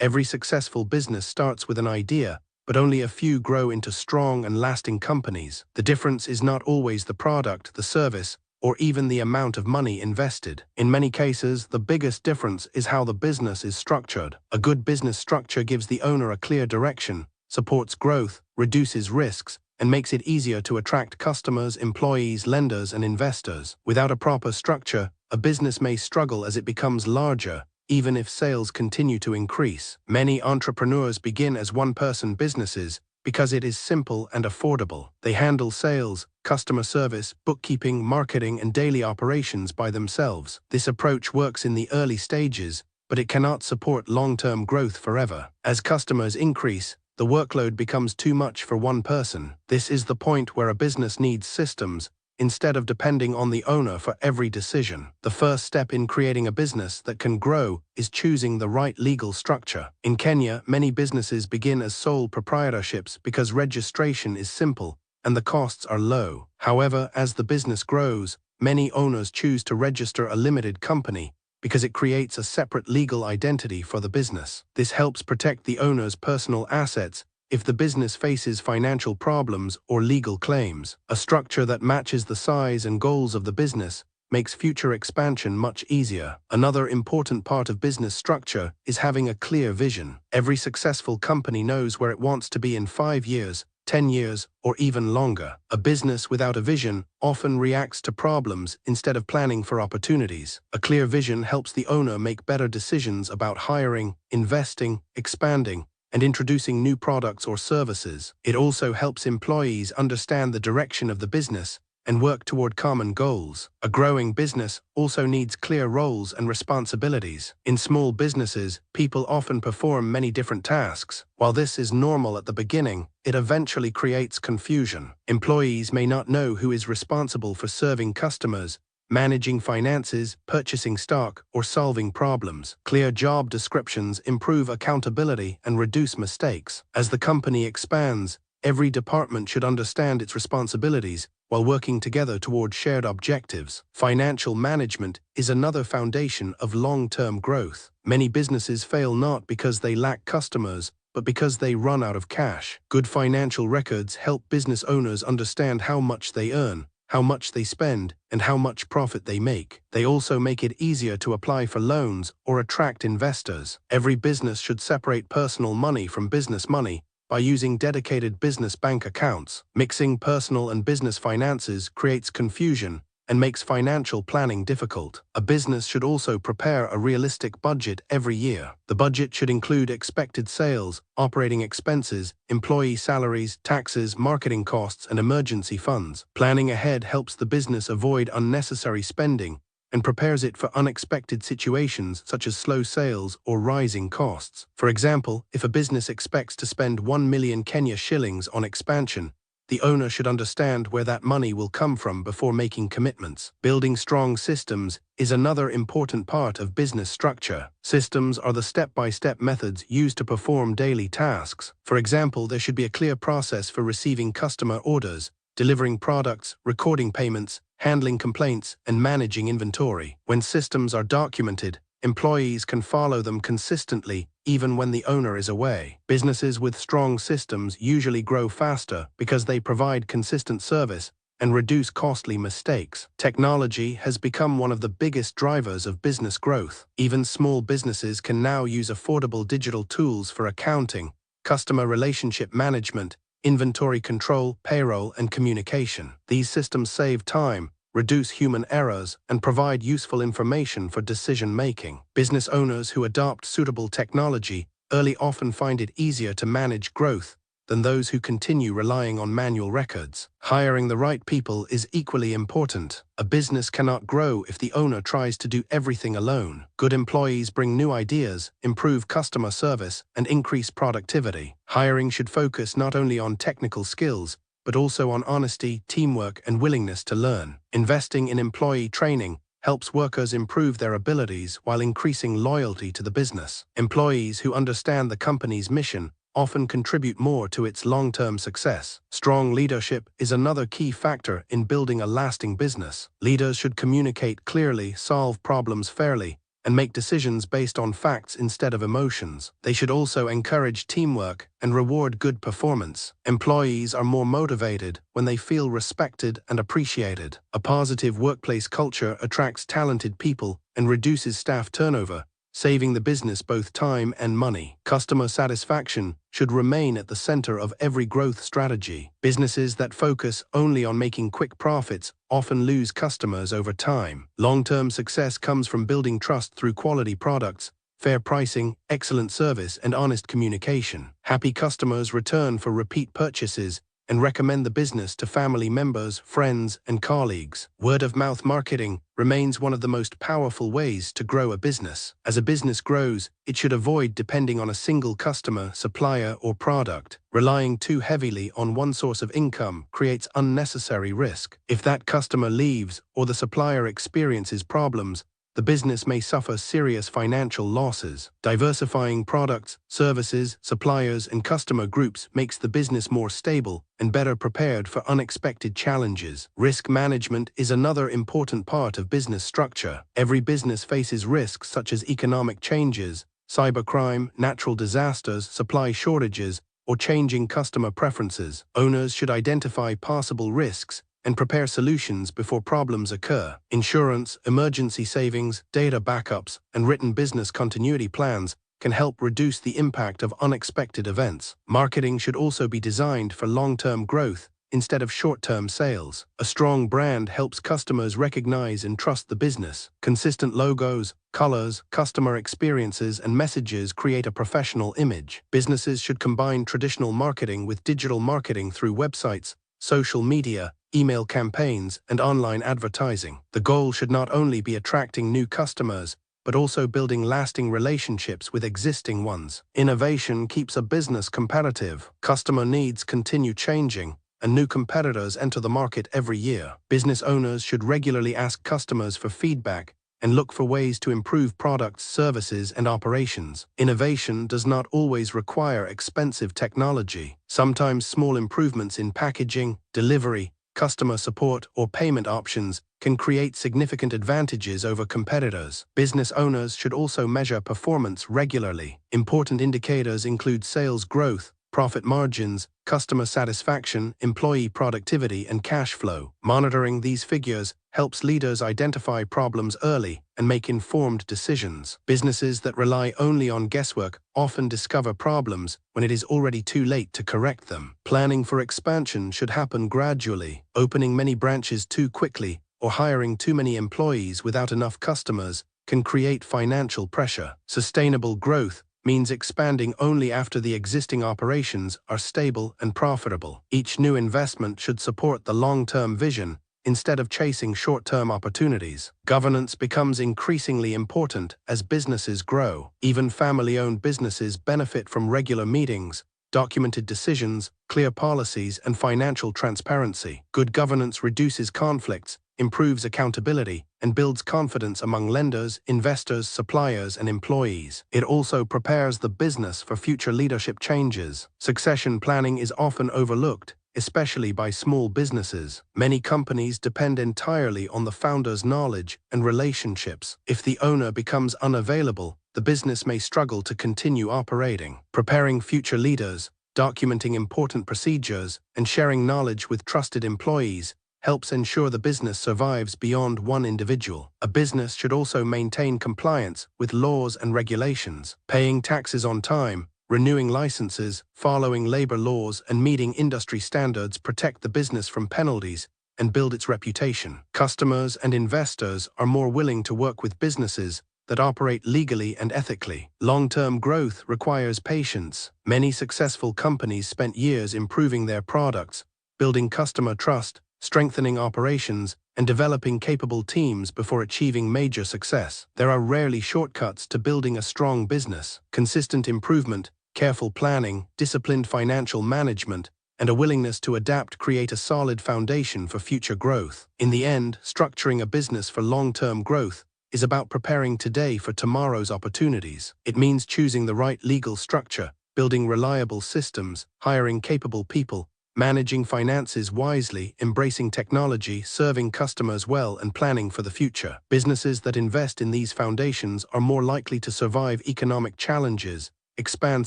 Every successful business starts with an idea, but only a few grow into strong and lasting companies. The difference is not always the product, the service, or even the amount of money invested. In many cases, the biggest difference is how the business is structured. A good business structure gives the owner a clear direction, supports growth, reduces risks, and makes it easier to attract customers, employees, lenders, and investors. Without a proper structure, a business may struggle as it becomes larger, even if sales continue to increase. Many entrepreneurs begin as one-person businesses because it is simple and affordable. They handle sales, customer service, bookkeeping, marketing, and daily operations by themselves. This approach works in the early stages, but it cannot support long-term growth forever. As customers increase, the workload becomes too much for one person. This is the point where a business needs systems, instead of depending on the owner for every decision. The first step in creating a business that can grow is choosing the right legal structure. In Kenya, many businesses begin as sole proprietorships because registration is simple and the costs are low. However, as the business grows, many owners choose to register a limited company because it creates a separate legal identity for the business. This helps protect the owner's personal assets if the business faces financial problems or legal claims. A structure that matches the size and goals of the business makes future expansion much easier. Another important part of business structure is having a clear vision. Every successful company knows where it wants to be in 5 years, 10 years, or even longer. A business without a vision often reacts to problems instead of planning for opportunities. A clear vision helps the owner make better decisions about hiring, investing, expanding, and introducing new products or services. It also helps employees understand the direction of the business and work toward common goals. A growing business also needs clear roles and responsibilities. In small businesses, people often perform many different tasks. While this is normal at the beginning, it eventually creates confusion. Employees may not know who is responsible for serving customers, managing finances, purchasing stock, or solving problems. Clear job descriptions improve accountability and reduce mistakes. As the company expands, every department should understand its responsibilities while working together toward shared objectives. Financial management is another foundation of long-term growth. Many businesses fail not because they lack customers, but because they run out of cash. Good financial records help business owners understand how much they earn, how much they spend, and how much profit they make. They also make it easier to apply for loans or attract investors. Every business should separate personal money from business money by using dedicated business bank accounts. Mixing personal and business finances creates confusion and makes financial planning difficult. A business should also prepare a realistic budget every year. The budget should include expected sales, operating expenses, employee salaries, taxes, marketing costs, and emergency funds. Planning ahead helps the business avoid unnecessary spending and prepares it for unexpected situations such as slow sales or rising costs. For example, if a business expects to spend 1 million Kenya shillings on expansion, the owner should understand where that money will come from before making commitments. Building strong systems is another important part of business structure. Systems are the step-by-step methods used to perform daily tasks. For example, there should be a clear process for receiving customer orders, delivering products, recording payments, handling complaints, and managing inventory. When systems are documented, employees can follow them consistently even when the owner is away. Businesses with strong systems usually grow faster because they provide consistent service and reduce costly mistakes. Technology has become one of the biggest drivers of business growth. Even small businesses can now use affordable digital tools for accounting, customer relationship management, inventory control, payroll, and communication. These systems save time, reduce human errors, and provide useful information for decision-making. Business owners who adopt suitable technology early often find it easier to manage growth than those who continue relying on manual records. Hiring the right people is equally important. A business cannot grow if the owner tries to do everything alone. Good employees bring new ideas, improve customer service, and increase productivity. Hiring should focus not only on technical skills, but also on honesty, teamwork, and willingness to learn. Investing in employee training helps workers improve their abilities while increasing loyalty to the business. Employees who understand the company's mission often contribute more to its long-term success. Strong leadership is another key factor in building a lasting business. Leaders should communicate clearly, solve problems fairly, and make decisions based on facts instead of emotions. They should also encourage teamwork and reward good performance. Employees are more motivated when they feel respected and appreciated. A positive workplace culture attracts talented people and reduces staff turnover, saving the business both time and money. Customer satisfaction should remain at the center of every growth strategy. Businesses that focus only on making quick profits often lose customers over time. Long-term success comes from building trust through quality products, fair pricing, excellent service, and honest communication. Happy customers return for repeat purchases and recommend the business to family members, friends, and colleagues. Word-of-mouth marketing remains one of the most powerful ways to grow a business. As a business grows, it should avoid depending on a single customer, supplier, or product. Relying too heavily on one source of income creates unnecessary risk. If that customer leaves or the supplier experiences problems, the business may suffer serious financial losses. Diversifying products, services, suppliers, and customer groups makes the business more stable and better prepared for unexpected challenges. Risk management is another important part of business structure. Every business faces risks such as economic changes, cybercrime, natural disasters, supply shortages, or changing customer preferences. Owners should identify possible risks and prepare solutions before problems occur. Insurance, emergency savings, data backups, and written business continuity plans can help reduce the impact of unexpected events. Marketing should also be designed for long-term growth instead of short-term sales. A strong brand helps customers recognize and trust the business. Consistent logos, colors, customer experiences, and messages create a professional image. Businesses should combine traditional marketing with digital marketing through websites, social media, email campaigns, and online advertising. The goal should not only be attracting new customers, but also building lasting relationships with existing ones. Innovation keeps a business competitive. Customer needs continue changing, and new competitors enter the market every year. Business owners should regularly ask customers for feedback and look for ways to improve products, services, and operations. Innovation does not always require expensive technology. Sometimes small improvements in packaging, delivery, customer support, or payment options can create significant advantages over competitors. Business owners should also measure performance regularly. Important indicators include sales growth, profit margins, customer satisfaction, employee productivity, and cash flow. Monitoring these figures helps leaders identify problems early and make informed decisions. Businesses that rely only on guesswork often discover problems when it is already too late to correct them. Planning for expansion should happen gradually. Opening many branches too quickly or hiring too many employees without enough customers can create financial pressure. Sustainable growth means expanding only after the existing operations are stable and profitable. Each new investment should support the long-term vision instead of chasing short-term opportunities. Governance becomes increasingly important as businesses grow. Even family-owned businesses benefit from regular meetings, documented decisions, clear policies, and financial transparency. Good governance reduces conflicts, improves accountability, and builds confidence among lenders, investors, suppliers, and employees. It also prepares the business for future leadership changes. Succession planning is often overlooked, especially by small businesses. Many companies depend entirely on the founder's knowledge and relationships. If the owner becomes unavailable, the business may struggle to continue operating. Preparing future leaders, documenting important procedures, and sharing knowledge with trusted employees helps ensure the business survives beyond one individual. A business should also maintain compliance with laws and regulations. Paying taxes on time, renewing licenses, following labor laws, and meeting industry standards protect the business from penalties and build its reputation. Customers and investors are more willing to work with businesses that operate legally and ethically. Long-term growth requires patience. Many successful companies spent years improving their products, building customer trust, strengthening operations, and developing capable teams before achieving major success. There are rarely shortcuts to building a strong business. Consistent improvement, careful planning, disciplined financial management, and a willingness to adapt create a solid foundation for future growth. In the end, structuring a business for long-term growth is about preparing today for tomorrow's opportunities. It means choosing the right legal structure, building reliable systems, hiring capable people, managing finances wisely, embracing technology, serving customers well, and planning for the future. Businesses that invest in these foundations are more likely to survive economic challenges, expand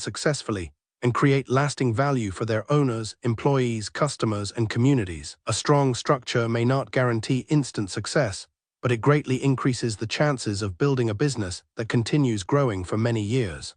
successfully, and create lasting value for their owners, employees, customers, and communities. A strong structure may not guarantee instant success, but it greatly increases the chances of building a business that continues growing for many years.